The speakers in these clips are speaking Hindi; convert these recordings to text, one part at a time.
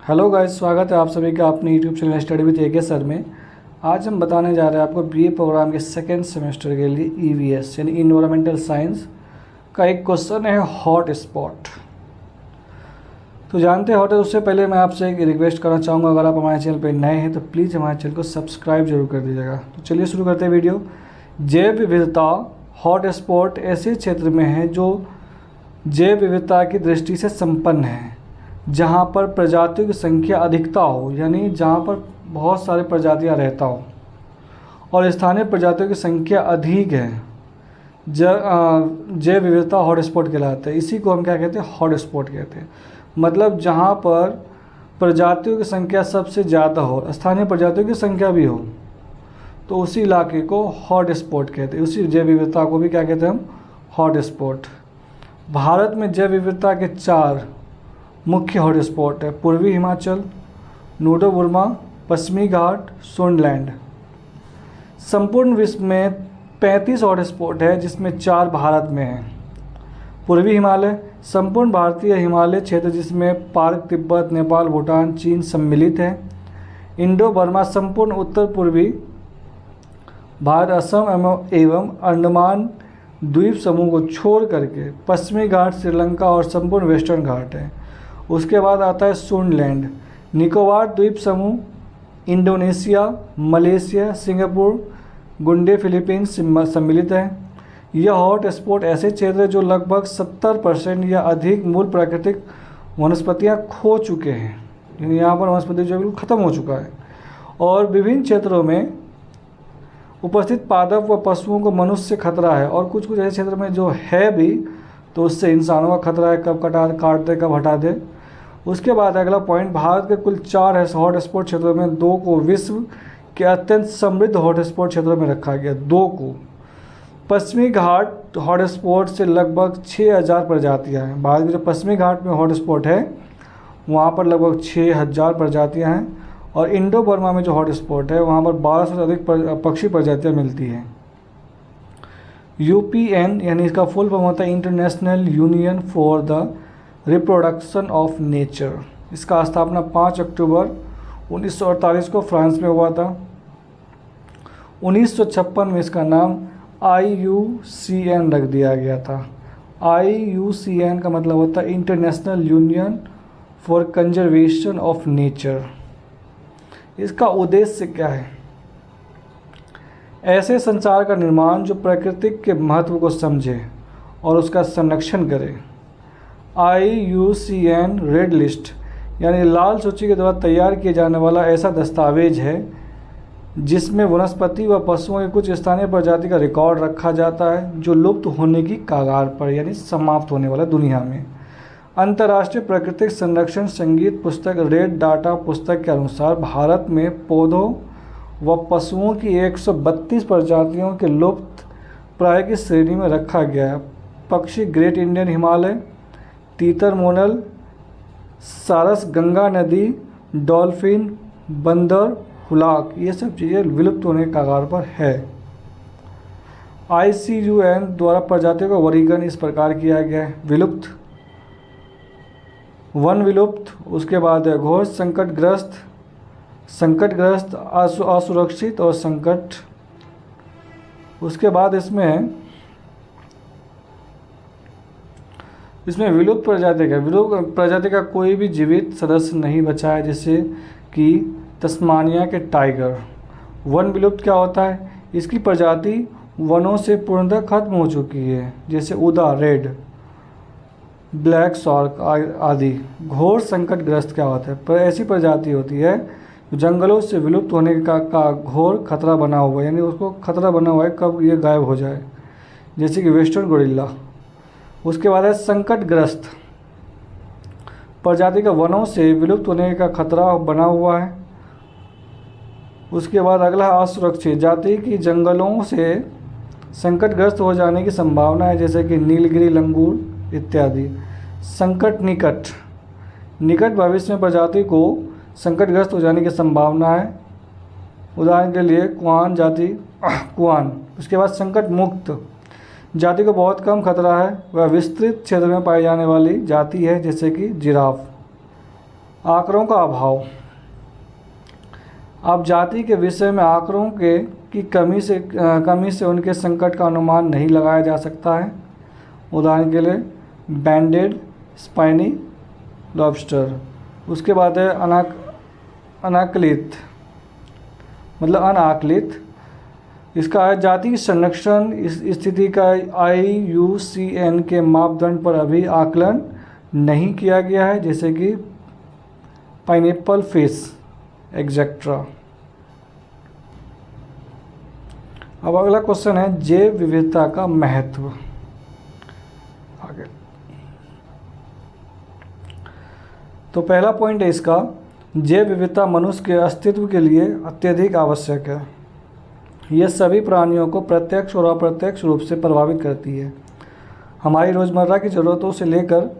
हेलो गाइस, स्वागत है आप सभी का अपने YouTube channel study with AK sir में। आज हम बताने जा रहे हैं आपको बीए प्रोग्राम के सेकेंड सेमेस्टर के लिए ईवीएस यानी इन्वायरमेंटल साइंस का एक क्वेश्चन है हॉट स्पॉट। तो जानते हैं हॉट है, उससे पहले मैं आपसे एक रिक्वेस्ट करना चाहूँगा, अगर आप हमारे चैनल पर नए हैं तो प्लीज़ हमारे चैनल को सब्सक्राइब जरूर कर दीजिएगा। तो चलिए शुरू करते हैं वीडियो। जैव विविधता हॉट स्पॉट ऐसे क्षेत्र में है जो जैव विविधता की दृष्टि से संपन्न है, जहाँ पर प्रजातियों की संख्या अधिकता हो, यानी जहाँ पर बहुत सारे प्रजातियाँ रहता हो और स्थानीय प्रजातियों की संख्या अधिक है। जैव विविधता हॉट स्पॉट कहलाता है। इसी को हम क्या कहते हैं? हॉट स्पॉट कहते हैं। मतलब जहाँ पर प्रजातियों की संख्या सबसे ज़्यादा हो, स्थानीय प्रजातियों की संख्या भी हो, तो उसी इलाके को हॉट स्पॉट कहते हैं। उसी जैव विविधता को भी क्या कहते हैं हम? Hot spot. भारत में जैव विविधता के 4 मुख्य हॉट स्पॉट है: पूर्वी हिमाचल, नूडो बुर्मा, पश्चिमी घाट, सोनलैंड। संपूर्ण विश्व में 35 हॉट स्पॉट है, जिसमें 4 भारत में हैं। पूर्वी हिमालय संपूर्ण भारतीय हिमालय क्षेत्र, जिसमें पार्क, तिब्बत, नेपाल, भूटान, चीन सम्मिलित है। इंडो बर्मा संपूर्ण उत्तर पूर्वी भारत, असम एवं अंडमान द्वीप समूह को छोड़ करके। पश्चिमी घाट श्रीलंका और संपूर्ण वेस्टर्न घाट है। उसके बाद आता है सोनलैंड, निकोबार द्वीप समूह, इंडोनेशिया, मलेशिया, सिंगापुर, गुंडे, फिलीपींस सम्मिलित है। यह हॉट स्पॉट ऐसे क्षेत्र है जो लगभग 70% या अधिक मूल प्राकृतिक वनस्पतियां खो चुके हैं, यानी यहाँ पर वनस्पति जो बिल्कुल ख़त्म हो चुका है। और विभिन्न क्षेत्रों में उपस्थित पादप व पशुओं को मनुष्य से खतरा है, और कुछ कुछ ऐसे क्षेत्र में जो है भी तो उससे इंसानों का खतरा है, कब काट दे कब हटा दे। उसके बाद अगला पॉइंट, भारत के कुल 4 हॉट स्पॉट क्षेत्रों में 2 को विश्व के अत्यंत समृद्ध हॉट स्पॉट क्षेत्रों में रखा गया। 2 को। पश्चिमी घाट हॉट स्पॉट से लगभग 6000 प्रजातियां हैं। भारत के जो पश्चिमी घाट में हॉट स्पॉट है वहाँ पर लगभग 6000 प्रजातियां हैं। और इंडो बर्मा में जो हॉट स्पॉट है वहाँ पर 1200 से अधिक पक्षी प्रजातियाँ मिलती हैं। यूपीएन यानी इसका फुल फॉर्म होता है international union for the reproduction of nature. इसका स्थापना 5 अक्टूबर 1948 को फ्रांस में हुआ था। 1956 में इसका नाम IUCN रख दिया गया था। IUCN का मतलब होता है international union for conservation of nature. इसका उद्देश्य क्या है? ऐसे संचार का निर्माण जो प्रकृति के महत्व को समझे और उसका संरक्षण करे। IUCN रेड लिस्ट यानी लाल सूची के द्वारा तैयार किए जाने वाला ऐसा दस्तावेज है जिसमें वनस्पति व पशुओं के कुछ स्थानीय प्रजाति का रिकॉर्ड रखा जाता है जो लुप्त होने की कगार पर, यानी समाप्त होने वाला दुनिया में। अंतर्राष्ट्रीय प्राकृतिक संरक्षण संगीत पुस्तक रेड डाटा पुस्तक के अनुसार भारत में पौधों व पशुओं की 132 प्रजातियों के लुप्त प्राय की श्रेणी में रखा गया है। पक्षी ग्रेट इंडियन हिमालय, तीतर मोनल, सारस गंगा नदी, डॉल्फिन, बंदर, हुलाक, ये सब चीज़ें विलुप्त होने के कगार पर है। IUCN द्वारा प्रजातियों का वर्गीकरण इस प्रकार किया गया है: विलुप्त, वन विलुप्त, उसके बाद है घोर संकटग्रस्त, संकटग्रस्त, असुरक्षित और संकट। उसके बाद इसमें विलुप्त प्रजाति का कोई भी जीवित सदस्य नहीं बचा है, जैसे कि तस्मानिया के टाइगर। वन विलुप्त क्या होता है? इसकी प्रजाति वनों से पूर्णतः खत्म हो चुकी है, जैसे उदा, रेड, ब्लैक शार्क आदि। घोर संकटग्रस्त क्या होता है? पर ऐसी प्रजाति होती है जंगलों से विलुप्त होने का घोर खतरा बना हुआ है, यानी उसको खतरा बना हुआ है कब ये गायब हो जाए, जैसे कि वेस्टर्न गोरिल्ला। उसके बाद है संकटग्रस्त प्रजाति का वनों से विलुप्त होने का खतरा बना हुआ है। उसके बाद अगला असुरक्षित जाति की जंगलों से संकटग्रस्त हो जाने की संभावना है, जैसे कि नीलगिरी लंगूर इत्यादि। संकट निकट भविष्य में प्रजाति को संकटग्रस्त हो जाने की संभावना है, उदाहरण के लिए कुआन जाति, कुआन। उसके बाद संकट मुक्त जाति को बहुत कम खतरा है, वह विस्तृत क्षेत्र में पाई जाने वाली जाति है, जैसे कि जिराफ। आंकड़ों का अभाव। अब जाति के विषय में आंकड़ों की कमी से उनके संकट का अनुमान नहीं लगाया जा सकता है। उदाहरण के लिए बैंडेड स्पाइनी लॉबस्टर। उसके बाद है अनाकलित मतलब अनाकलित। इसका है जाति की संरक्षण स्थिति का IUCN के मापदंड पर अभी आकलन नहीं किया गया है, जैसे कि पाइनएप्पल फिश एक्सेट्रा। अब अगला क्वेश्चन है जैव विविधता का महत्व। आगे तो पहला पॉइंट है इसका, जैव विविधता मनुष्य के अस्तित्व के लिए अत्यधिक आवश्यक है। यह सभी प्राणियों को प्रत्यक्ष और अप्रत्यक्ष रूप से प्रभावित करती है। हमारी रोज़मर्रा की ज़रूरतों से लेकर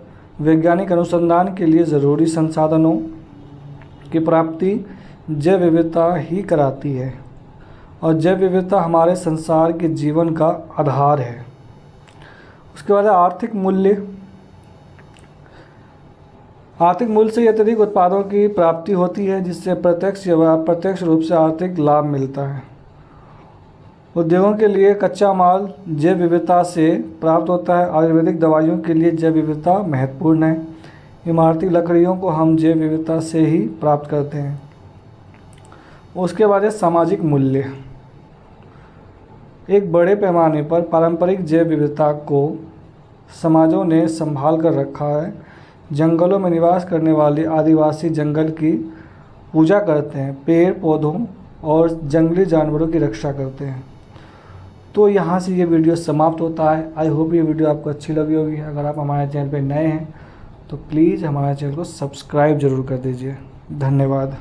वैज्ञानिक अनुसंधान के लिए ज़रूरी संसाधनों की प्राप्ति जैव विविधता ही कराती है, और जैव विविधता हमारे संसार के जीवन का आधार है। उसके बाद आर्थिक मूल्य। आर्थिक मूल्य से अत्यधिक उत्पादों की प्राप्ति होती है, जिससे प्रत्यक्ष या अप्रत्यक्ष रूप से आर्थिक लाभ मिलता है। उद्योगों के लिए कच्चा माल जैव विविधता से प्राप्त होता है। आयुर्वेदिक दवाइयों के लिए जैव विविधता महत्वपूर्ण है। इमारती लकड़ियों को हम जैव विविधता से ही प्राप्त करते हैं। उसके बाद है सामाजिक मूल्य। एक बड़े पैमाने पर पारंपरिक जैव विविधता को समाजों ने संभाल कर रखा है। जंगलों में निवास करने वाले आदिवासी जंगल की पूजा करते हैं, पेड़ पौधों और जंगली जानवरों की रक्षा करते हैं। तो यहाँ से ये वीडियो समाप्त होता है। आई होप ये वीडियो आपको अच्छी लगी होगी। अगर आप हमारे चैनल पर नए हैं तो प्लीज़ हमारे चैनल को सब्सक्राइब ज़रूर कर दीजिए। धन्यवाद।